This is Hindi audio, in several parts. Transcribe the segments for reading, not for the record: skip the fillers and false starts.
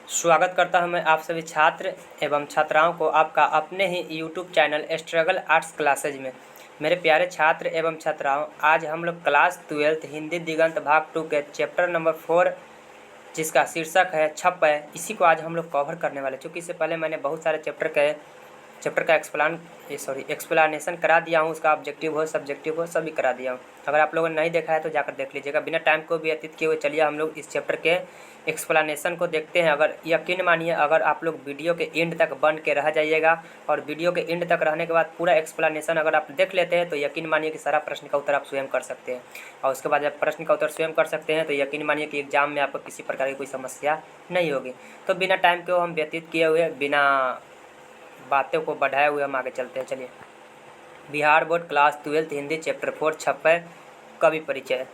स्वागत करता हूं मैं आप सभी छात्र एवं छात्राओं को आपका अपने ही YouTube channel struggle arts classes में। मेरे प्यारे छात्र एवं छात्राओं, आज हम लोग क्लास 12 हिंदी दिगंत भाग 2 के चैप्टर नंबर 4 जिसका शीर्षक है छप है, इसी को आज हम लोग कवर करने वाले। चूँकि इससे पहले मैंने बहुत सारे चैप्टर का एक्सप्लानेशन करा दिया हूँ। उसका ऑब्जेक्टिव हो सब्जेक्टिव हो सभी करा दिया हूँ। अगर आप लोगों ने नहीं देखा है तो जाकर देख लीजिएगा। बिना टाइम को भी व्यतीत किए हुए चलिए हम लोग इस चैप्टर के एक्सप्लानेशन को देखते हैं। अगर यकीन मानिए, अगर आप लोग वीडियो के एंड तक बन के रह जाइएगा और वीडियो के एंड तक रहने के बाद पूरा एक्सप्लानेशन अगर आप देख लेते हैं तो यकीन मानिए कि सारा प्रश्न का उत्तर आप स्वयं कर सकते हैं। और उसके बाद जब प्रश्न का उत्तर स्वयं कर सकते हैं तो यकीन मानिए कि एग्जाम में आपको किसी प्रकार की कोई समस्या नहीं होगी। तो बिना टाइम को हम व्यतीत किए हुए, बिना बातों को बढ़ाए हुए हम आगे चलते हैं। चलिए, Bihar board class 12 Hindi chapter 4 छप्पय कवि परिचय।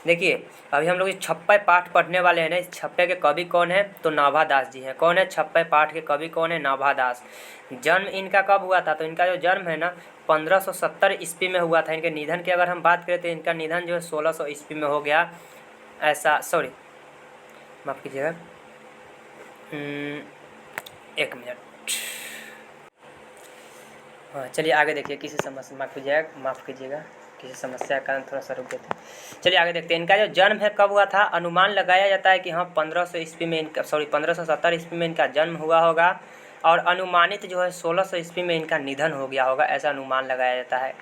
देखिए, अभी हम लोग इस छप्पय पाठ पढ़ने वाले हैं ना। इस छप्पय के कवि कौन है? तो नाभादास जी हैं। कौन है? छप्पय पाठ के कवि कौन है? नाभादास। जन्म इनका कब हुआ था? तो इनका जो जन्म है ना 1570 ईस्वी में हुआ था। इनके निधन की अगर हम बात करें तो इनका निधन जो है 1600 ईस्वी में हो गया। ऐसा माफ़ कीजिएगा, एक मिनट। हाँ, चलिए आगे देखिए। माफ़ कीजिएगा, किसी समस्या के कारण थोड़ा सा रुक गए थे। चलिए आगे देखते हैं। इनका जो जन्म है कब हुआ था? अनुमान लगाया जाता है कि हाँ 1570 ईस्वी में इनका जन्म हुआ होगा और अनुमानित जो है 1600 ईस्वी में इनका निधन हो गया होगा, ऐसा अनुमान लगाया जाता है।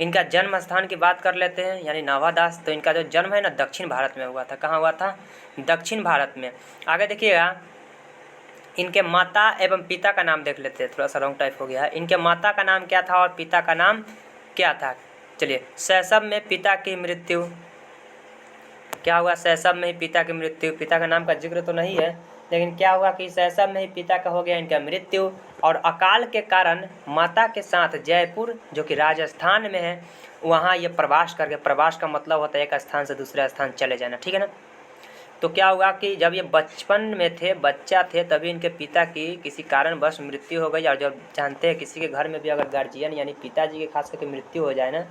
इनका जन्म स्थान की बात कर लेते हैं, यानी नाभादास। तो इनका जो जन्म है ना दक्षिण भारत में हुआ था। कहाँ हुआ था? दक्षिण भारत में। आगे देखिएगा, इनके माता एवं पिता का नाम देख लेते हैं। थोड़ा सा रॉन्ग टाइप हो गया है। इनके माता का नाम क्या था और पिता का नाम क्या था? चलिए, शैशव में पिता की मृत्यु। क्या हुआ? शैशव में ही पिता की मृत्यु। पिता का नाम का जिक्र तो नहीं है, लेकिन क्या हुआ कि शैशव में ही पिता का हो गया इनका मृत्यु। और अकाल के कारण माता के साथ जयपुर, जो कि राजस्थान में है, वहाँ ये प्रवास करके, प्रवास का मतलब होता है एक स्थान से दूसरे स्थान चले जाना, ठीक है ना। तो क्या हुआ कि जब ये बचपन में थे, बच्चा थे, तभी इनके पिता की किसी कारणवश मृत्यु हो गई। और जब जानते हैं किसी के घर में भी अगर गार्जियन यानी पिताजी की खास करके मृत्यु हो जाए ना,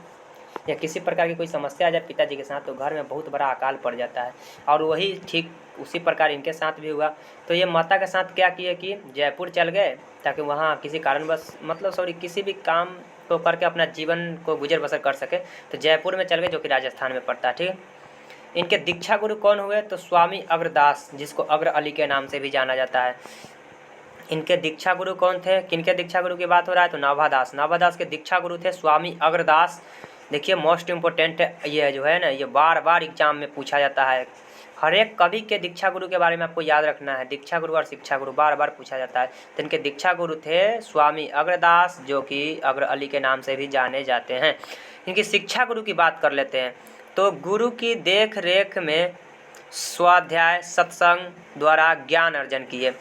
या किसी प्रकार की कोई समस्या आ जाए पिताजी के साथ, तो घर में बहुत बड़ा अकाल पड़ जाता है। और वही ठीक उसी प्रकार इनके साथ भी हुआ। तो ये माता के साथ क्या किए कि जयपुर चल गए, ताकि वहाँ किसी कारणवश किसी भी काम को करके अपना जीवन को गुजर बसर कर सके। तो जयपुर में चल गए, जो कि राजस्थान में पड़ता है, ठीक है। इनके दीक्षा गुरु कौन हुए? तो स्वामी अग्रदास, जिसको अग्र अली के नाम से भी जाना जाता है। इनके दीक्षा गुरु कौन थे? किनके दीक्षा गुरु की बात हो रहा है? तो नाभादास। नाभादास के दीक्षा गुरु थे स्वामी अग्रदास। देखिए, मोस्ट इम्पोर्टेंट ये जो है ना, ये बार बार एग्जाम में पूछा जाता है। हर एक कवि के दीक्षा गुरु के बारे में आपको याद रखना है। दीक्षा गुरु और शिक्षा गुरु बार बार पूछा जाता है। तो इनके दीक्षा गुरु थे स्वामी अग्रदास, जो कि अग्र अली के नाम से भी जाने जाते हैं। इनकी शिक्षा गुरु की बात कर लेते हैं। तो गुरु की देख रेख में स्वाध्याय सत्संग द्वारा ज्ञान अर्जन किए।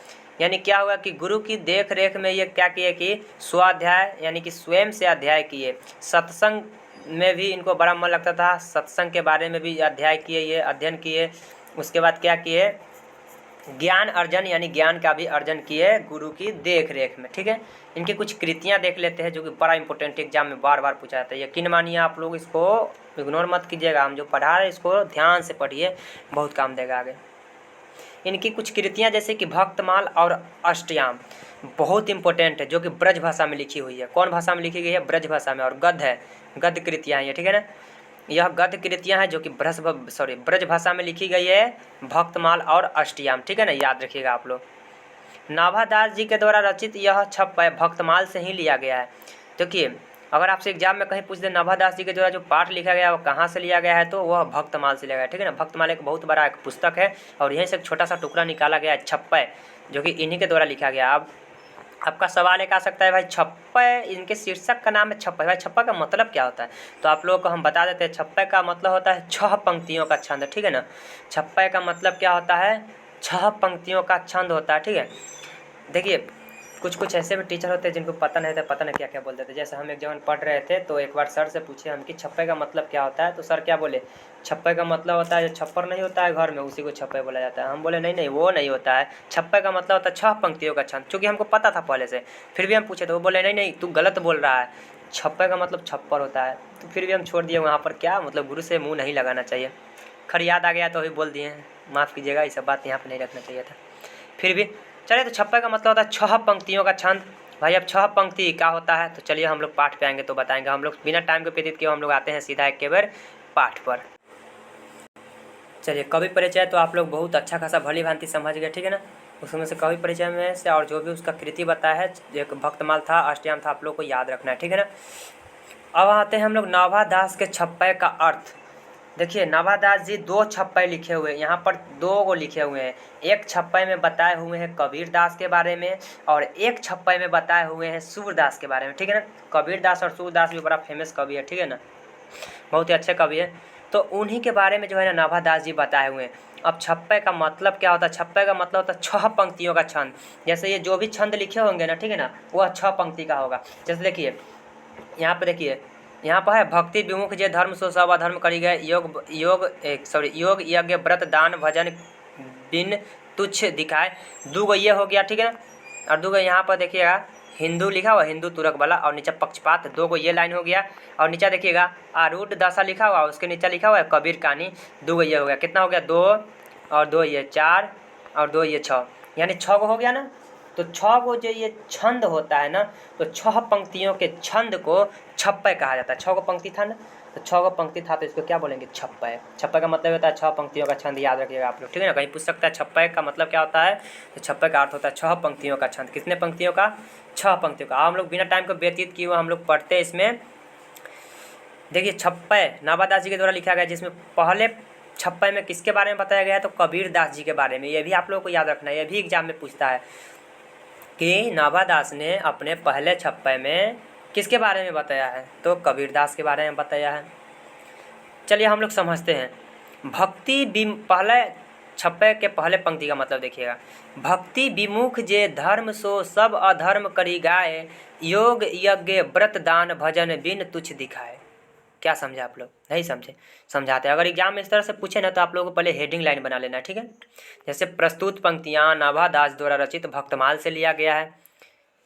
यानी क्या हुआ कि गुरु की देख रेख में ये क्या किए कि स्वाध्याय यानी कि स्वयं से अध्याय किए। सत्संग में भी इनको बड़ा मन लगता था, सत्संग के बारे में भी अध्याय किए, ये अध्ययन किए। उसके बाद क्या किए? ज्ञान अर्जन यानी ज्ञान का भी अर्जन किए गुरु की देख रेख में, ठीक है। इनकी कुछ कृतियां देख लेते हैं, जो कि बड़ा इंपॉर्टेंट एग्जाम में बार बार पूछा जाता है। यकीन मानिए, आप लोग इसको इग्नोर मत कीजिएगा। हम जो पढ़ा रहे हैं इसको ध्यान से पढ़िए, बहुत काम देगा आगे। इनकी कुछ कृतियां जैसे कि भक्तमाल और अष्टयाम बहुत इंपॉर्टेंट है, जो कि ब्रज भाषा में लिखी हुई है। कौन भाषा में लिखी गई है? ब्रज भाषा में। और गद्य है, गद्य कृतियां हैं ये, ठीक है ना। यह गद्य कृतियां हैं जो कि ब्रज भाषा में लिखी गई है, भक्तमाल और अष्टयाम, ठीक है ना, याद रखिएगा आप लोग। नाभादास जी के द्वारा रचित यह छप्पय भक्तमाल से ही लिया गया है। देखिए, अगर आपसे एग्जाम में कहीं पूछ दे नाभादास जी के द्वारा जो पाठ लिखा गया वो कहाँ से लिया गया है, तो वह भक्तमाल से लिया गया है, ठीक है ना। भक्तमाल एक बहुत बड़ा एक पुस्तक है और यहीं से एक छोटा सा टुकड़ा निकाला गया है छप्पय, जो कि इन्हीं के द्वारा लिखा गया। अब आपका सवाल एक आ सकता है, भाई छप्पय, इनके शीर्षक का नाम है छप्पय, भाई छप्पय का मतलब क्या होता है? तो आप लोगों को हम बता देते हैं। छप्पय का मतलब होता है 6 पंक्तियों का छंद, ठीक है ना। छप्पय का मतलब क्या होता है? 6 पंक्तियों का छंद होता है, ठीक है। देखिए, कुछ ऐसे भी टीचर होते हैं जिनको पता नहीं था, पता नहीं क्या क्या बोलते थे। जैसे हम एक जगह पढ़ रहे थे तो एक बार सर से पूछे हम कि छप्पय का मतलब क्या होता है, तो सर क्या बोले? छप्पय का मतलब होता है जो छप्पर नहीं होता है घर में, उसी को छप्पय बोला जाता है। हम बोले नहीं नहीं, वो नहीं होता है। छप्पय का मतलब होता है 6 पंक्तियों का छंद। चूँकि हमको पता था पहले से, फिर भी हम पूछे तो वो बोले नहीं नहीं, तू गलत बोल रहा है, छप्पय का मतलब छप्पर होता है। तो फिर भी हम छोड़ दिए। वहाँ पर क्या मतलब, गुरु से मुँह नहीं लगाना चाहिए। खैर याद आ गया तो अभी बोल दिए हैं, माफ़ कीजिएगा, ये सब बात यहाँ पे नहीं रखना चाहिए था। फिर भी चलिए, तो छप्पे का मतलब होता है 6 पंक्तियों का छंद। भाई अब 6 पंक्ति क्या होता है, तो चलिए हम लोग पाठ पे आएंगे तो बताएंगे। हम लोग बिना टाइम के व्यतीत किए हम लोग आते हैं सीधा एक के बार पाठ पर। चलिए, कवि परिचय तो आप लोग बहुत अच्छा खासा भली भांति समझ गए, ठीक है ना। उसमें से कवि परिचय में से और जो भी उसका कृति बताया है, एक भक्तमाल था, अष्टयाम था, आप लोग को याद रखना है, ठीक है ना। अब आते हैं हम लोग नाभादास के छप्पे का अर्थ। देखिए, नाभादास जी 2 छप्पे लिखे हुए हैं, यहाँ पर 2 को लिखे हुए हैं। एक छप्पे में बताए हुए हैं कबीर दास के बारे में, और एक छप्पे में बताए हुए हैं सूरदास के बारे में, ठीक है ना। कबीर दास और सूरदास भी बड़ा फेमस कवि है, ठीक है ना, बहुत ही अच्छे कवि है। तो उन्हीं के बारे में जो है ना नाभादास जी बताए हुए हैं। अब छप्पे का मतलब क्या होता है, छप्पे का मतलब होता है 6 पंक्तियों का छंद। जैसे ये जो भी छंद लिखे होंगे ना, ठीक है ना, वह 6 पंक्ति का होगा। जैसे देखिए यहाँ पे, देखिए यहाँ पर है, भक्ति विमुख जे धर्म सो सब अधर्म करी गए, योग यज्ञ व्रत दान भजन बिन तुच्छ दिखाए। 2 गो ये हो गया, ठीक है। और 2 गो यहाँ पर देखिएगा हिंदू लिखा हुआ, हिंदू तुरक वाला, और नीचे पक्षपात, 2 गो ये लाइन हो गया। और नीचे देखिएगा आरूढ़ दशा लिखा हुआ, उसके नीचे लिखा हुआ है कबीर कहानी, 2 गो ये हो गया। कितना हो गया, 2 और 2 ये 4 और 2 ये 6, यानी 6 गो हो गया ना। तो 6 गो जो ये छंद होता है ना, तो 6 पंक्तियों के छंद को छप्पे कहा जाता है। 6 गो पंक्ति था ना, तो 6 गो पंक्ति था, तो इसको क्या बोलेंगे, छप्पे। छप्पे का मतलब होता है 6 पंक्तियों का छंद, याद रखिएगा आप लोग, ठीक है ना। कहीं पूछ सकता है छप्पे का मतलब क्या होता है, तो छप्पे का अर्थ होता है 6 पंक्तियों का छंद। कितने पंक्तियों का, 6 पंक्तियों का। हम लोग बिना टाइम को व्यतीत किए हुए हम लोग पढ़ते हैं इसमें। देखिए, छप्पे नाभादास जी के द्वारा लिखा गया, जिसमें पहले छप्पे में किसके बारे में बताया गया है, तो कबीर दास जी के बारे में। ये भी आप लोगों को याद रखना है, ये भी एग्जाम में पूछता है कि नाभादास ने अपने पहले छप्पे में किसके बारे में बताया है, तो कबीरदास के बारे में बताया है। चलिए हम लोग समझते हैं। पहले छप्पे के पहले पंक्ति का मतलब देखिएगा, भक्ति विमुख जे धर्म सो सब अधर्म करी गाए, योग यज्ञ व्रत दान भजन बिन तुच्छ दिखाए। क्या समझे आप लोग, नहीं समझे, समझाते हैं। अगर एग्जाम में इस तरह से पूछे ना, तो आप लोगों को पहले हेडिंग लाइन बना लेना है, ठीक है। जैसे प्रस्तुत पंक्तियाँ नाभादास द्वारा रचित भक्तमाल से लिया गया है,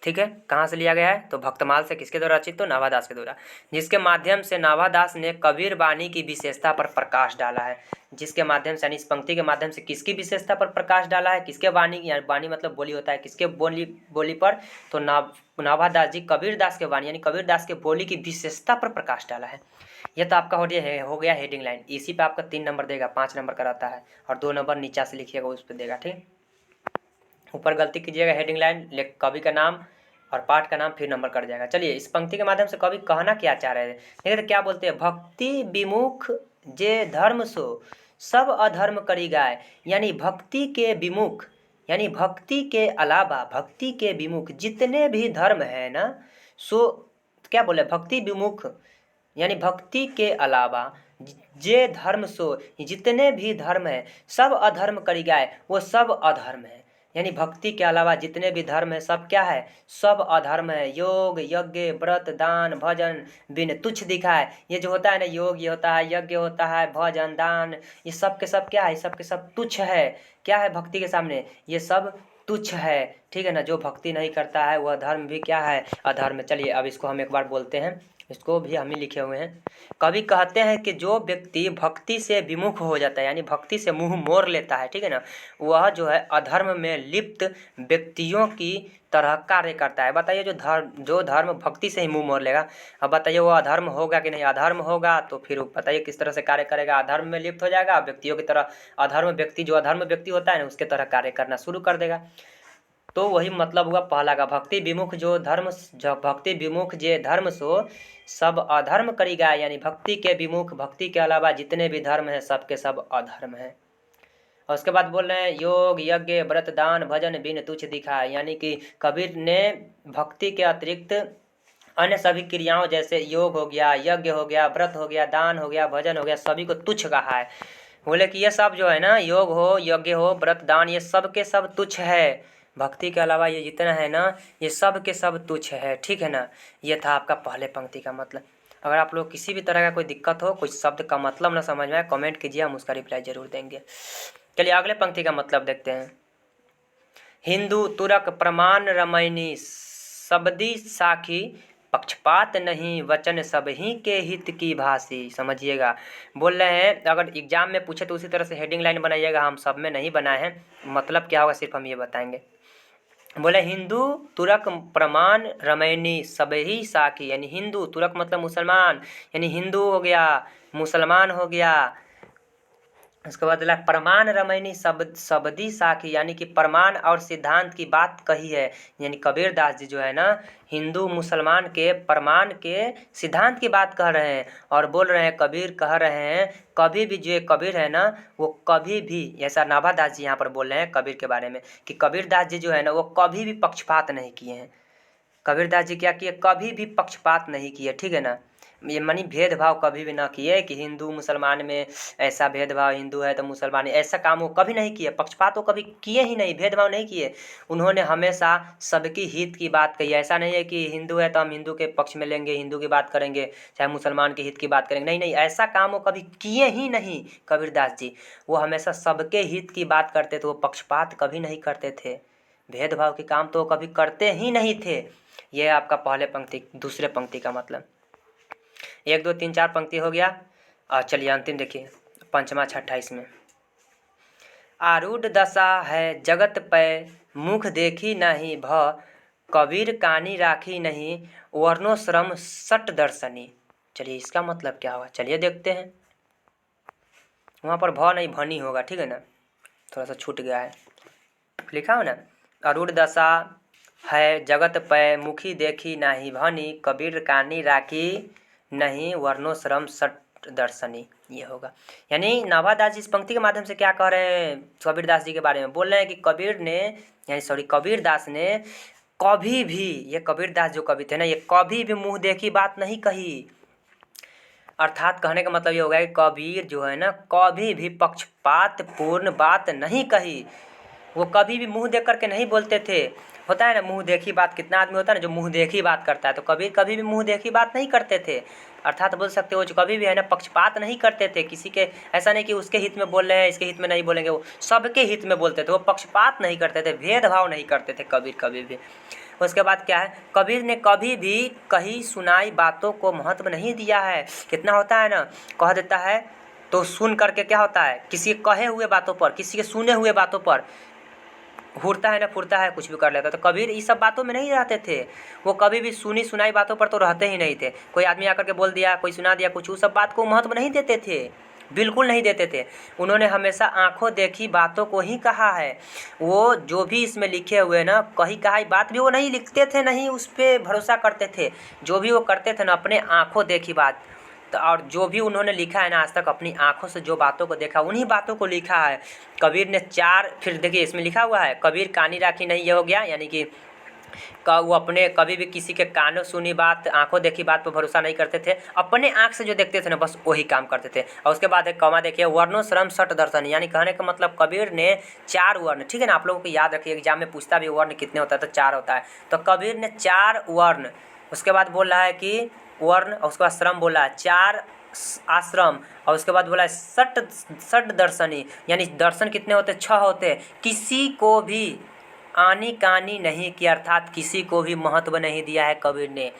ठीक है। कहाँ से लिया गया है, तो भक्तमाल से। किसके द्वारा रचित, तो नाभादास के द्वारा, जिसके माध्यम से नाभादास ने कबीर वाणी की विशेषता पर प्रकाश डाला है। जिसके माध्यम से, यानी इस पंक्ति के माध्यम से किसकी विशेषता पर प्रकाश डाला है, किसके वाणी, यानी वाणी मतलब बोली होता है, किसके बोली पर, तो नाभादास जी कबीरदास के वाणी यानी कबीरदास के बोली की विशेषता पर प्रकाश डाला है। यह तो आपका हो गया हेडिंग लाइन। इसी पे आपका 3 नंबर देगा, 5 नंबर का रहता है, और 2 नंबर नीचा से लिखिएगा, उस पर देगा, ठीक। ऊपर गलती कीजिएगा, हेडिंग लाइन, कवि का नाम और पाठ का नाम, फिर नंबर कट जाएगा। चलिए, इस पंक्ति के माध्यम से कवि कहना क्या चाह रहे थे, देखिए तो क्या बोलते हैं, भक्ति विमुख जे धर्म सो सब अधर्म करी गाय, यानी भक्ति के विमुख, यानी भक्ति के अलावा, भक्ति के विमुख जितने भी धर्म है ना, सो क्या बोले, भक्ति विमुख यानी भक्ति के अलावा जे धर्म सो, जितने भी धर्म है, सब अधर्म करी गाय, वो सब अधर्म है। यानी भक्ति के अलावा जितने भी धर्म है, सब क्या है, सब अधर्म है। योग यज्ञ व्रत दान भजन बिन तुच्छ दिखाए। ये जो होता है ना, योग ये होता है, यज्ञ होता है, भजन दान, ये सब के सब क्या है, सब के सब तुच्छ है। क्या है भक्ति के सामने, ये सब तुच्छ है, ठीक है ना। जो भक्ति नहीं करता है वह धर्म भी क्या है, अधर्म। चलिए अब इसको हम एक बार बोलते हैं, इसको भी हम ही लिखे हुए हैं। कवि कहते हैं कि जो व्यक्ति भक्ति से विमुख हो जाता है, यानी भक्ति से मुंह मोड़ लेता है, ठीक है ना, वह जो है अधर्म में लिप्त व्यक्तियों की तरह कार्य करता है। बताइए, जो धर्म भक्ति से ही मुंह मोड़ लेगा, अब बताइए वो अधर्म होगा कि नहीं, अधर्म होगा तो फिर बताइए किस तरह से कार्य करेगा, अधर्म में लिप्त हो जाएगा, व्यक्तियों की तरह। अधर्म व्यक्ति, जो अधर्म व्यक्ति होता है ना, उसके तरह कार्य करना शुरू कर देगा। तो वही मतलब हुआ पहला का, भक्ति विमुख भक्ति विमुख जे धर्म सो सब अधर्म करेगा, यानी भक्ति के विमुख, भक्ति के अलावा जितने भी धर्म है, सब के सब अधर्म है। और उसके बाद बोल रहे हैं, योग यज्ञ व्रत दान भजन बिन तुच्छ दिखाए, यानी कि कबीर ने भक्ति के अतिरिक्त अन्य सभी क्रियाओं, जैसे योग हो गया, यज्ञ हो गया, व्रत हो गया, दान हो गया, भजन हो गया, सभी को तुच्छ कहा है। बोले कि ये सब जो है ना, योग हो, यज्ञ हो, व्रत दान, ये सब के सब तुच्छ है। भक्ति के अलावा ये जितना है ना, ये सब के सब तुच्छ है, ठीक है ना। ये था आपका पहले पंक्ति का मतलब। अगर आप लोग किसी भी तरह का कोई दिक्कत हो, कोई शब्द का मतलब ना समझ में आए, कमेंट कीजिए, हम उसका रिप्लाई जरूर देंगे। चलिए अगले पंक्ति का मतलब देखते हैं। हिंदू तुरक प्रमाण रमैनी शब्दी साखी पक्षपात नहीं, वचन सब ही के हित की भाषी। समझिएगा, बोल रहे हैं अगर एग्जाम में पूछे तो उसी तरह से हेडिंग लाइन बनाइएगा, हम सब में नहीं बनाए हैं। मतलब क्या होगा सिर्फ हम ये बताएंगे। बोले हिंदू तुरक प्रमाण रमैनी सबही साखी, यानी हिंदू तुरक मतलब मुसलमान, यानी हिंदू हो गया, मुसलमान हो गया। उसके बाद प्रमाण रमैनी सबदी साखी, यानी कि प्रमाण और सिद्धांत की बात कही है। यानी कबीर दास जी जो है ना, हिंदू मुसलमान के प्रमाण के सिद्धांत की बात कह रहे हैं और बोल रहे हैं, कबीर कह रहे हैं कभी भी जो कबीर है ना वो कभी भी, ऐसा नाभा दास जी यहाँ पर बोल रहे हैं कबीर के बारे में कि कबीर दास जी जो है ना वो कभी भी पक्षपात नहीं किए हैं। कबीर दास जी क्या किए, कभी भी पक्षपात नहीं किए, ठीक है ना। ये मानी भेदभाव कभी भी ना किए कि हिंदू मुसलमान में ऐसा भेदभाव, हिंदू है तो मुसलमान, ऐसा काम वो कभी नहीं किए, पक्षपात वो कभी किए ही नहीं, भेदभाव नहीं किए। उन्होंने हमेशा सबकी हित की बात कही। ऐसा नहीं है कि हिंदू है तो हम हिंदू के पक्ष में लेंगे, हिंदू की बात करेंगे, चाहे मुसलमान के हित की बात करेंगे, नहीं नहीं, ऐसा काम वो कभी किए ही नहीं कबीर दास जी। वो हमेशा सबके हित की बात करते थे, वो पक्षपात कभी नहीं करते थे, भेदभाव के काम तो वो कभी करते ही नहीं थे। ये आपका पहले पंक्ति, दूसरे पंक्ति का मतलब 1 2 3 4 पंक्ति हो गया। और चलिए अंतिम देखिए, पंचमा छठा इसमें। आरूढ़ दशा है जगत पे मुख देखी नहीं भ, कबीर कानी राखी नहीं वर्णो श्रम सट दर्शनी। चलिए इसका मतलब क्या होगा, चलिए देखते हैं। वहाँ पर भ नहीं भनी होगा, ठीक है ना, थोड़ा सा छूट गया है, लिखा हो ना, आरूढ़ दशा है जगत पे मुखी देखी नहीं भनी, कबीर कानी राखी नहीं वर्णो श्रम सट दर्शनी, ये होगा। यानी नाभा दास जी इस पंक्ति के माध्यम से क्या कह रहे हैं, कबीर दास जी के बारे में बोल रहे हैं कि कबीर ने, यानी सॉरी कबीर दास ने कभी भी, ये कबीर दास जो कवि थे ना, ये कभी भी मुँह देखी बात नहीं कही। अर्थात कहने का मतलब ये होगा कि कबीर जो है ना कभी भी पक्षपात पूर्ण बात नहीं कही। वो कभी भी मुंह देख करके नहीं बोलते थे। होता है ना मुंह देखी बात, कितना आदमी होता है ना जो मुंह देखी बात करता है, तो कबीर कभी भी मुंह देखी बात नहीं करते थे। अर्थात बोल सकते हो जो कभी भी है ना पक्षपात नहीं करते थे किसी के, ऐसा नहीं कि उसके हित में बोल रहे हैं इसके हित में नहीं बोलेंगे, वो सबके हित में बोलते थे, वो पक्षपात नहीं करते थे, भेदभाव नहीं करते थे कबीर कभी भी। उसके बाद क्या है, कबीर ने कभी भी कही सुनाई बातों को महत्व नहीं दिया है। कितना होता है ना, कह देता है तो सुन करके क्या होता है, किसी के कहे हुए बातों पर, किसी के सुने हुए बातों पर हुरता है ना फुरता है, कुछ भी कर लेता। तो कबीर इस सब बातों में नहीं रहते थे, वो कभी भी सुनी सुनाई बातों पर तो रहते ही नहीं थे। कोई आदमी आकर के बोल दिया, कोई सुना दिया कुछ, उस सब बात को महत्व नहीं देते थे, बिल्कुल नहीं देते थे। उन्होंने हमेशा आंखों देखी बातों को ही कहा है। वो जो भी इसमें लिखे हुए ना कही कहाई बात भी वो नहीं लिखते थे, नहीं उस पर भरोसा करते थे। जो भी वो करते थे ना अपने आंखों देखी बात, तो और जो भी उन्होंने लिखा है ना आज तक अपनी आंखों से जो बातों को देखा उन्हीं बातों को लिखा है। कबीर ने चार, फिर देखिए इसमें लिखा हुआ है कबीर कानी राखी नहीं, ये हो गया यानी कि वो अपने कभी भी किसी के कानों सुनी बात, आंखों देखी बात पर भरोसा नहीं करते थे, अपने आंख से जो देखते थे ना बस वही काम करते थे। और उसके बाद एक कमा देखिए, वर्णो श्रम सट दर्शन, यानी कहने का मतलब कबीर ने 4 वर्ण, ठीक है ना, आप लोगों को याद रखिए एग्जाम में पूछता भी वर्ण कितने होता है तो 4 होता है। तो कबीर ने 4 वर्ण, उसके बाद बोल रहा है कि वर्ण, और उसके बाद श्रम बोला है 4 आश्रम, और उसके बाद बोला है सट दर्शनी, यानी दर्शन कितने होते, 6 होते। किसी को भी आनी कानी नहीं की, अर्थात किसी को भी महत्व नहीं दिया है कबीर ने,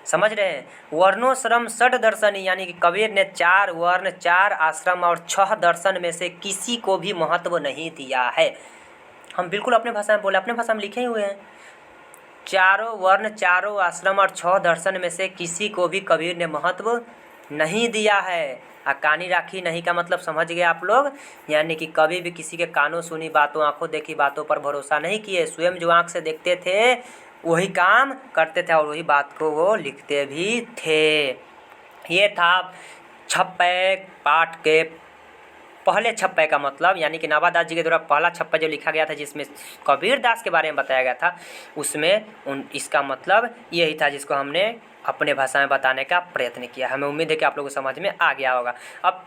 समझ रहे हैं। वर्णो श्रम सट दर्शनी, यानी कि कबीर ने 4 वर्ण 4 आश्रम और 6 दर्शन में से किसी को भी महत्व नहीं दिया है। हम बिल्कुल अपने भाषा में बोले, अपने भाषा में लिखे हुए हैं, 4 वर्ण 4 आश्रम और 6 दर्शन में से किसी को भी कबीर ने महत्व नहीं दिया है। कानी राखी नहीं का मतलब समझ गए आप लोग, यानी कि कभी भी किसी के कानों सुनी बातों, आंखों देखी बातों पर भरोसा नहीं किए। स्वयं जो आंख से देखते थे वही काम करते थे और वही बात को वो लिखते भी थे। ये था छप्पे पाठ के पहले छप्पे का मतलब, यानी कि नाभा दास जी के द्वारा पहला छप्पा जो लिखा गया था जिसमें कबीर दास के बारे में बताया गया था, उसमें इसका मतलब यही था जिसको हमने अपने भाषा में बताने का प्रयत्न किया। हमें उम्मीद है कि आप लोगों को समझ में आ गया होगा। अब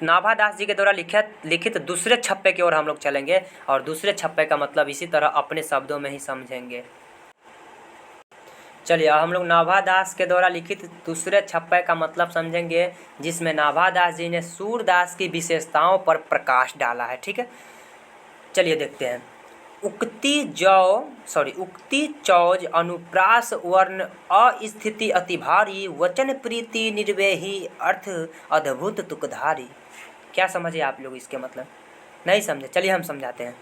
नाभा दास जी के द्वारा लिखित दूसरे छप्पे की ओर हम लोग चलेंगे और दूसरे छप्पे का मतलब इसी तरह अपने शब्दों में ही समझेंगे। चलिए अब हम लोग नाभा दास के द्वारा लिखित दूसरे छप्पे का मतलब समझेंगे, जिसमें नाभा दास जी ने सूरदास की विशेषताओं पर प्रकाश डाला है। ठीक है, चलिए देखते हैं। उक्ति चौज अनुप्रास वर्ण अस्थिति अति भारी वचन प्रीति निर्वेही अर्थ अद्भुत तुकधारी। क्या समझे आप लोग इसके मतलब? नहीं समझे? चलिए हम समझाते हैं।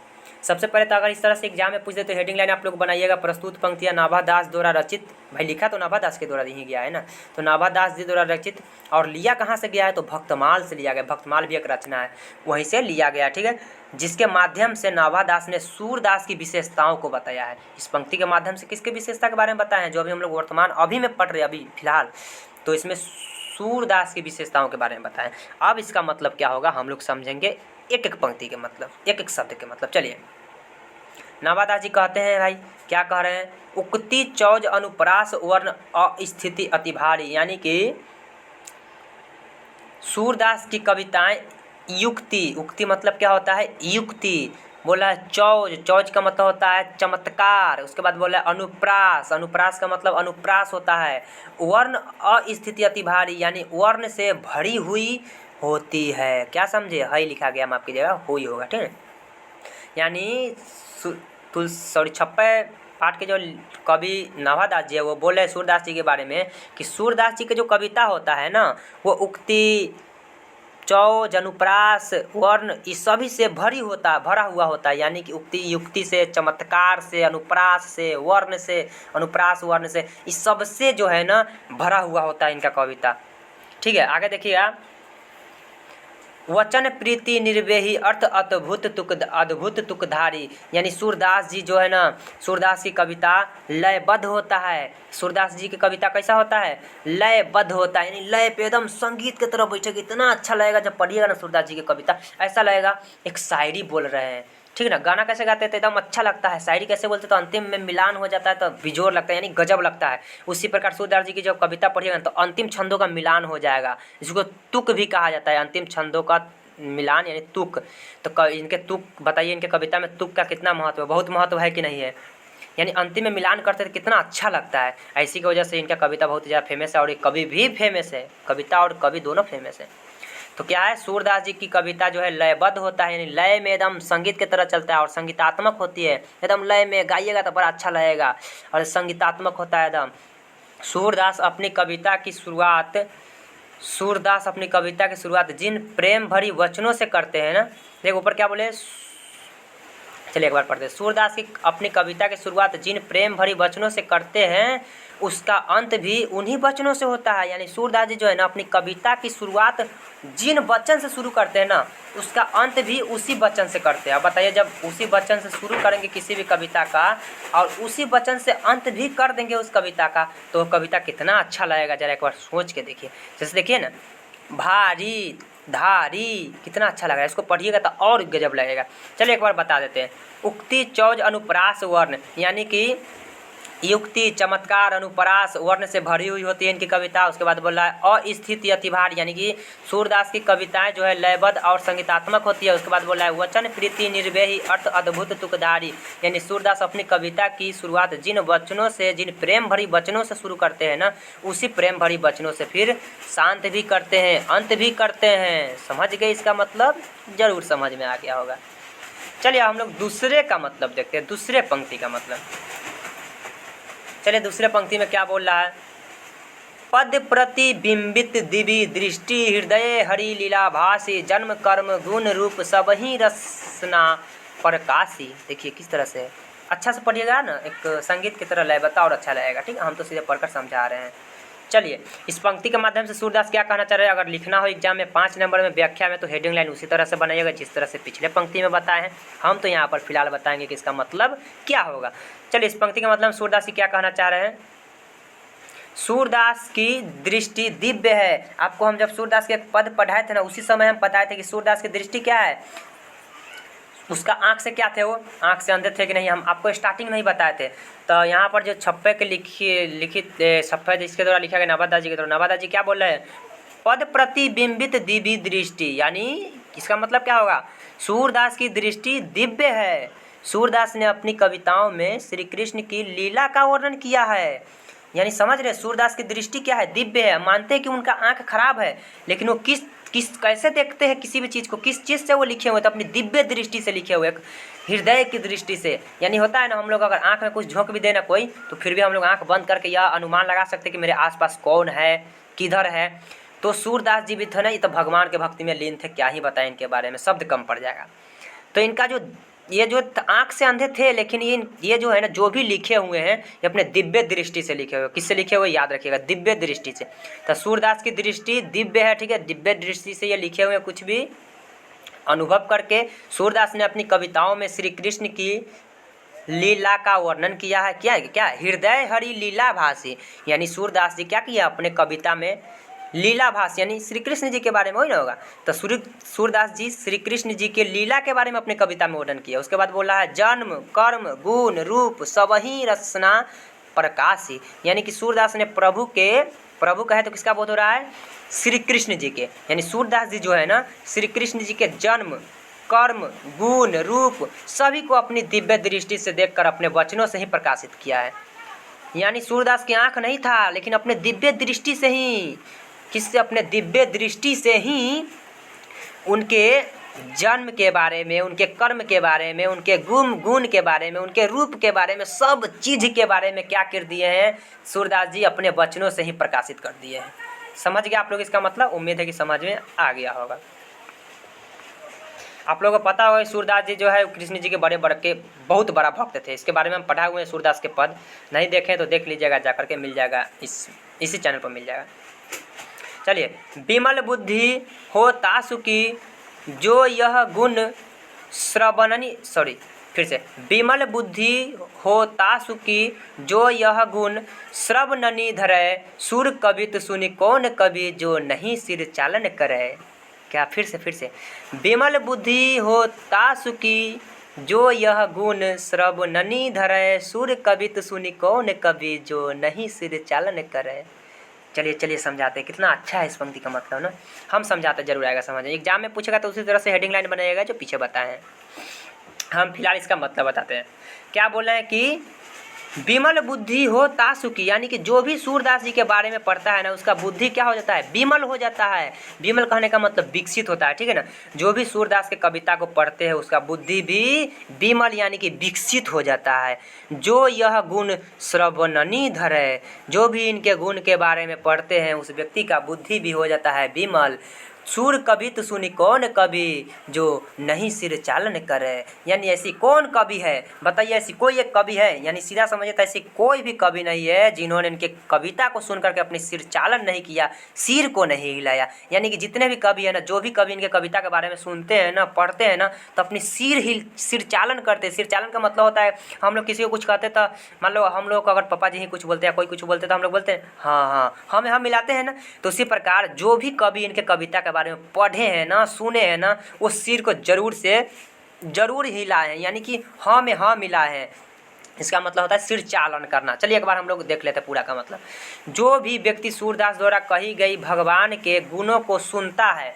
सबसे पहले तो अगर इस तरह से एग्जाम में पूछ दे तो हेडिंग लाइन आप लोग बनाइएगा, प्रस्तुत पंक्तियाँ नाभा दास द्वारा रचित। भाई लिखा तो नाभा दास के द्वारा ही गया है ना, तो नाभा दास जी द्वारा रचित। और लिया कहाँ से गया है? तो भक्तमाल से लिया गया। भक्तमाल भी एक रचना है, वहीं से लिया गया, ठीक है। जिसके माध्यम से नाभा दास ने सूरदास की विशेषताओं को बताया है। इस पंक्ति के माध्यम से किसकी विशेषता के बारे में बताया है? जो अभी हम लोग वर्तमान अभी में पढ़ रहे हैं अभी फिलहाल, तो इसमें सूरदास की विशेषताओं के बारे में बताएं। अब इसका मतलब क्या होगा हम लोग समझेंगे, एक एक पंक्ति के मतलब, एक एक शब्द के मतलब। चलिए, नाभादास जी कहते हैं, भाई क्या कह रहे हैं? उक्ति चौज अनुप्रास वर्ण अस्थिति अति भारी, यानी कि सूरदास की कविताएं युक्ति, उक्ति मतलब क्या होता है? युक्ति। बोला है चौज, चौज का मतलब होता है चमत्कार। उसके बाद बोला है अनुप्रास, अनुप्रास का मतलब अनुप्रास होता है। वर्ण अस्थिति अति भारी, यानी वर्ण से भरी हुई होती है। क्या समझे? है लिखा गया, माफ कीजिएगा, हुई होगा, ठीक है। यानी छप्पे पाठ के जो कवि नाभादास जी है वो बोले सूरदास जी के बारे में कि सूरदास जी के जो कविता होता है ना, वो उक्ति चौज अनुप्रास वर्ण इस सभी से भरा हुआ होता है। यानी कि उक्ति युक्ति से, चमत्कार से, अनुप्रास से, वर्ण से, अनुप्रास वर्ण से, इस सब से जो है ना भरा हुआ होता है इनका कविता, ठीक है। आगे देखिएगा, वचन प्रीति निर्वेही अर्थ अद्भुत तुकधारी, यानी सूरदास जी जो है ना, सूरदास की कविता लयबद्ध होता है। सूरदास जी की कविता कैसा होता है? लयबद्ध होता है, यानी लय पे एकदम संगीत की तरह बैठेगा। इतना अच्छा लगेगा जब पढ़िएगा ना सूरदास जी की कविता, ऐसा लगेगा एक शायरी बोल रहे हैं, ठीक है ना। गाना कैसे गाते थे? एकदम अच्छा लगता है। शायरी कैसे बोलते तो अंतिम में मिलान हो जाता है तो बिजोर लगता है, यानी गजब लगता है। उसी प्रकार सूरदास जी की जब कविता पढ़िएगा तो अंतिम छंदों का मिलान हो जाएगा, जिसको तुक भी कहा जाता है। अंतिम छंदों का मिलान यानी तुक। तो इनके तुक बताइए, इनके कविता में तुक का कितना महत्व है? बहुत महत्व है कि नहीं है? यानी अंतिम में मिलान करते तो कितना अच्छा लगता है। ऐसी की वजह से इनका कविता बहुत ज़्यादा फेमस है, और ये कवि भी फेमस है, कविता और कवि दोनों फेमस है। तो क्या है, सूरदास जी की कविता जो है लयबद्ध होता है, यानी लय में एकदम संगीत की तरह चलता है और संगीतात्मक होती है। एकदम लय में गाइएगा तो बड़ा अच्छा लगेगा, और संगीतात्मक होता है एकदम। सूरदास अपनी कविता की शुरुआत जिन प्रेम भरी वचनों से करते हैं ना, देखो ऊपर क्या बोले, चलिए एक बार पढ़ते हैं। सूरदास की अपनी कविता की शुरुआत जिन प्रेम भरी वचनों से करते हैं, उसका अंत भी उन्हीं वचनों से होता है। यानी सूरदास जी जो है ना, अपनी कविता की शुरुआत जिन वचन से शुरू करते हैं ना, उसका अंत भी उसी वचन से करते हैं। अब बताइए, जब उसी वचन से शुरू करेंगे किसी भी कविता का और उसी वचन से अंत भी कर देंगे उस कविता का, तो कविता कितना अच्छा लगेगा, जरा एक बार सोच के देखिए। जैसे देखिए ना, भारी धारी, कितना अच्छा लग रहा है, इसको पढ़िएगा तो और गजब लगेगा। चलिए एक बार बता देते हैं। उक्ति चौज अनुप्रास वर्ण, यानी कि युक्ति चमत्कार अनुप्रास वर्ण से भरी हुई होती है इनकी कविता। उसके बाद बोल रहा है अस्थिति अति भारी, यानी कि सूरदास की कविताएं जो है लयबद्ध और संगीतात्मक होती है। उसके बाद बोल रहा है वचन प्रीति निर्वेही अर्थ अद्भुत तुकधारी, यानी सूरदास अपनी कविता की शुरुआत जिन वचनों से, जिन प्रेम भरी वचनों से शुरू करते हैं ना, उसी प्रेम भरी वचनों से फिर शांत भी करते हैं, अंत भी करते हैं। समझ गए इसका मतलब? जरूर समझ में आ गया होगा। चलिए हम लोग दूसरे का मतलब देखते हैं, दूसरे पंक्ति का मतलब। चलिए दूसरे पंक्ति में क्या बोल रहा है? पद प्रतिबिंबित दिव्य दृष्टि हृदय हरि लीला भासी जन्म कर्म गुण रूप सब ही रसना प्रकाशी। देखिए किस तरह से अच्छा से पढ़िएगा ना, एक संगीत की तरह लय बता और अच्छा लगेगा, ठीक है। हम तो सीधे पढ़कर समझा रहे हैं। चलिए इस पंक्ति के माध्यम से सूरदास क्या कहना चाह रहे हैं? अगर लिखना हो एग्जाम में 5 नंबर में व्याख्या में, तो हेडिंग लाइन उसी तरह से बनाइएगा जिस तरह से पिछले पंक्ति में बताए हैं। हम तो यहाँ पर फिलहाल बताएंगे कि इसका मतलब क्या होगा। चलिए इस पंक्ति का मतलब सूरदास जी क्या कहना चाह रहे हैं? सूरदास की दृष्टि दिव्य है। आपको हम जब सूरदास के पद पढ़ाए थे ना, उसी समय हम बताए थे कि सूरदास की दृष्टि क्या है, उसका आँख से क्या थे, वो आँख से अंधे थे कि नहीं, हम आपको स्टार्टिंग में ही बताए थे। तो यहाँ पर जो छप्पे के लिखित छप्पे जिसके द्वारा लिखा गया नाभादास जी के द्वारा, नाभादास जी क्या बोल रहे हैं? पद प्रतिबिंबित दिव्य दृष्टि, यानी इसका मतलब क्या होगा? सूरदास की दृष्टि दिव्य है। सूरदास ने अपनी कविताओं में श्री कृष्ण की लीला का वर्णन किया है। यानी समझ रहे, सूरदास की दृष्टि क्या है? दिव्य है। मानते हैं कि उनका आँख खराब है, लेकिन वो कैसे देखते हैं किसी भी चीज़ को, किस चीज़ से वो लिखे हुए? तो अपनी दिव्य दृष्टि से लिखे हुए। हृदय की दृष्टि से, यानी होता है ना हम लोग अगर आँख में कुछ झोंक भी देना कोई, तो फिर भी हम लोग आँख बंद करके यह अनुमान लगा सकते हैं कि मेरे आसपास कौन है, किधर है। तो सूरदास जी भी थे ना, ये तो भगवान के भक्ति में लीन थे, क्या ही बताएं इनके बारे में, शब्द कम पड़ जाएगा। तो इनका जो ये जो आँख से अंधे थे, लेकिन ये जो है ना, जो भी लिखे हुए हैं ये अपने दिव्य दृष्टि से लिखे हुए। किससे लिखे हुए याद रखिएगा, दिव्य दृष्टि से। तो सूरदास की दृष्टि दिव्य है, ठीक है, दिव्य दृष्टि से ये लिखे हुए कुछ भी अनुभव करके सूरदास ने अपनी कविताओं में श्री कृष्ण की लीला का वर्णन किया है। क्या हृदय हरि लीला भाषी, यानी सूरदास जी क्या किया अपने कविता में, लीला भाषी यानी श्री कृष्ण जी के बारे में, वही ना होगा। तो सूरदास जी श्री कृष्ण जी के लीला के बारे में अपने कविता में वर्णन किया। उसके बाद बोला है जन्म कर्म गुण रूप सबही रचना प्रकाशी, यानी कि सूरदास ने प्रभु कहे तो किसका बोध हो रहा है, श्री कृष्ण जी के। यानी सूरदास जी जो है ना, श्री कृष्ण जी के जन्म कर्म गुण रूप सभी को अपनी दिव्य दृष्टि से देखकर अपने वचनों से ही प्रकाशित किया है। यानी सूरदास की आँख नहीं था, लेकिन अपने दिव्य दृष्टि से ही, किससे, अपने दिव्य दृष्टि से ही उनके जन्म के बारे में, उनके कर्म के बारे में, उनके गुण के बारे में, उनके रूप के बारे में, सब चीज़ के बारे में क्या कर दिए हैं, सूरदास जी अपने वचनों से ही प्रकाशित कर दिए हैं। समझ गए आप लोग इसका मतलब, उम्मीद है कि समझ में आ गया होगा। आप लोगों को पता होगा सूरदास जी जो है कृष्ण जी के बहुत बड़ा भक्त थे। इसके बारे में हम पढ़ा हुए हैं सूरदास के पद, नहीं देखें तो देख लीजिएगा, जा करके मिल जाएगा, इसी चैनल पर मिल जाएगा। चलिए, विमल बुद्धि हो तासुकी जो यह गुण विमल बुद्धि हो तासुकी जो यह गुण श्रवणनी धरै, सुर कवित सुनि कौन कवि जो नहीं सिर चालन करे। क्या, फिर से विमल बुद्धि हो तासुकी जो यह गुण श्रवणनी धरै, सुर कवित सुनि कौन कवि जो नहीं सिर चालन करे। चलिए समझाते हैं, कितना अच्छा है इस पंक्ति का मतलब ना, हम समझाते जरूर आएगा समझ। एग्जाम में पूछेगा तो उसी तरह से हेडिंग लाइन बनाइएगा जो पीछे बताए हैं। हम फिलहाल इसका मतलब बताते हैं। क्या बोल रहे हैं कि विमल बुद्धि हो तासुकी, यानी कि जो भी सूरदास जी के बारे में पढ़ता है ना, उसका बुद्धि क्या हो जाता है, विमल हो जाता है। विमल कहने का मतलब विकसित होता है, ठीक है ना। जो भी सूरदास के कविता को पढ़ते हैं उसका बुद्धि भी विमल यानी कि विकसित हो जाता है। जो यह गुण श्रवणनी धरै, जो भी इनके गुण के बारे में पढ़ते हैं उस व्यक्ति का बुद्धि भी हो जाता है विमल। सुर कवित सुनि कौन कवि जो नहीं सिर चालन करे, यानी ऐसी कौन कवि है, बताइए, ऐसी कोई एक कवि है, यानी सीधा समझिए तो ऐसी कोई भी कवि नहीं है जिन्होंने इनके कविता को सुन करके अपनी सिर चालन नहीं किया, सिर को नहीं हिलाया। यानी कि जितने भी कवि है ना, जो भी कवि इनके कविता के बारे में सुनते हैं ना, पढ़ते हैं ना, तो अपनी सिर चालन करते। सिर चालन का मतलब होता है, हम लोग किसी को कुछ कहते तो मान लो हम लोग को अगर पापा जी ही कुछ बोलते हैं, कोई कुछ बोलते तो हम लोग बोलते हैं हाँ, हम मिलाते हैं ना। तो उसी प्रकार जो भी कवि इनके कविता के बारे में पढ़े हैं ना, सुने हैं ना, वो सिर को जरूर हिलाए हैं, यानी कि हाँ में हाँ मिलाए हैं। इसका मतलब होता है सिर चालन करना। चलिए एक बार हम लोग देख लेते हैं पूरा का मतलब। जो भी व्यक्ति सूरदास द्वारा कही गई भगवान के गुणों को सुनता है,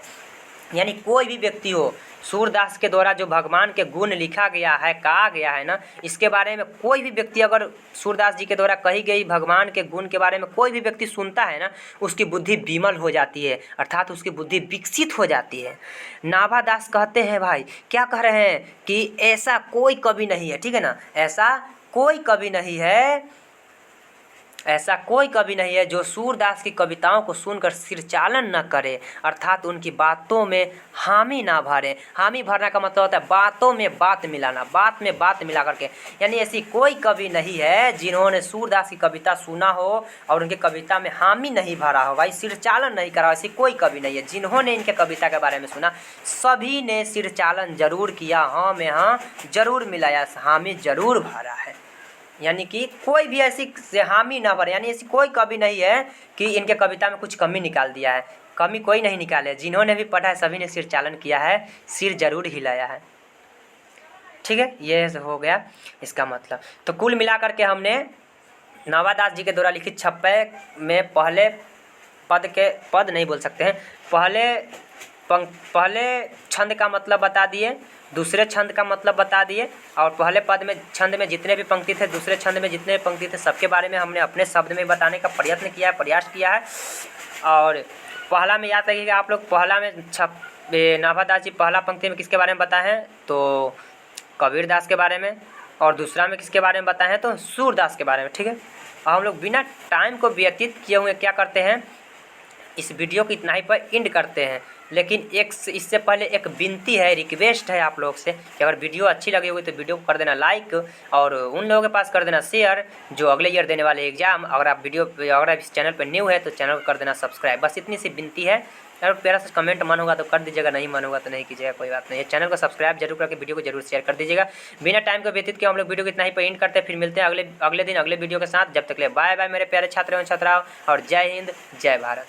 यानी कोई भी व्यक्ति हो, सूरदास के द्वारा जो भगवान के गुण लिखा गया है, कहा गया है ना, इसके बारे में कोई भी व्यक्ति अगर सूरदास जी के द्वारा कही गई भगवान के गुण के बारे में कोई भी व्यक्ति सुनता है ना, उसकी बुद्धि विमल हो जाती है, अर्थात उसकी बुद्धि विकसित हो जाती है। नाभादास कहते हैं, भाई क्या कह रहे हैं कि ऐसा कोई कवि नहीं है, ठीक है ना, ऐसा कोई कवि नहीं है जो सूरदास की कविताओं को सुनकर सिर चालन न करे, अर्थात उनकी बातों में हामी ना भरे। हामी भरना का मतलब होता है बातों में बात मिलाना, बात में बात मिला करके। यानी ऐसी कोई कवि नहीं है जिन्होंने सूरदास की कविता सुना हो और उनकी कविता में हामी नहीं भरा हो, भाई सिर चालन नहीं करा। ऐसी कोई कवि नहीं है। जिन्होंने इनके कविता के बारे में सुना सभी ने सिर चालन जरूर किया, हाँ में हाँ जरूर मिलाया, हामी जरूर भरा है। यानी कि कोई भी ऐसी हामी ना भरे, यानी ऐसी कोई कवि नहीं है कि इनके कविता में कुछ कमी निकाल दिया है। कमी कोई नहीं निकाले, जिन्होंने भी पढ़ा है सभी ने सिर चालन किया है, सिर जरूर हिलाया है। ठीक है, ये हो गया इसका मतलब। तो कुल मिलाकर के हमने नाभादास जी के द्वारा लिखित 26 में पहले पद नहीं बोल सकते हैं, पहले छंद का मतलब बता दिए, दूसरे छंद का मतलब बता दिए, और पहले पद में छंद में जितने भी पंक्ति थे, दूसरे छंद में जितने भी पंक्ति थे, सबके बारे में हमने अपने शब्द में बताने का प्रयास किया है। और पहला में याद रखिएगा आप लोग, पहला में नाभादास जी पहला पंक्ति में किसके बारे में बताए हैं, तो कबीर दास के बारे में, और दूसरा में किसके बारे में बताए हैं तो सूरदास के बारे में। ठीक है, अब हम लोग बिना टाइम को व्यतीत किए हुए क्या करते हैं, इस वीडियो को इतना ही पर एंड करते हैं। लेकिन इससे पहले एक विनती है, रिक्वेस्ट है आप लोग से कि अगर वीडियो अच्छी लगी होगी तो वीडियो को कर देना लाइक, और उन लोगों के पास कर देना शेयर जो अगले ईयर देने वाले एग्जाम। अगर आप इस चैनल पर न्यू है तो चैनल को कर देना सब्सक्राइब। बस इतनी सी विनती है। अगर प्यारा सा कमेंट मन होगा तो कर दीजिएगा, नहीं मन होगा तो नहीं कीजिएगा, कोई बात नहीं है। चैनल को सब्सक्राइब जरूर करके वीडियो को जरूर शेयर कर दीजिएगा। बिना टाइम को व्यतीत किए हम लोग वीडियो को इतना ही पर एंड करते हैं। फिर मिलते हैं अगले दिन अगले वीडियो के साथ। जब तक ले बाय बाय मेरे प्यारे छात्र एवं छात्राओं, और जय हिंद जय भारत।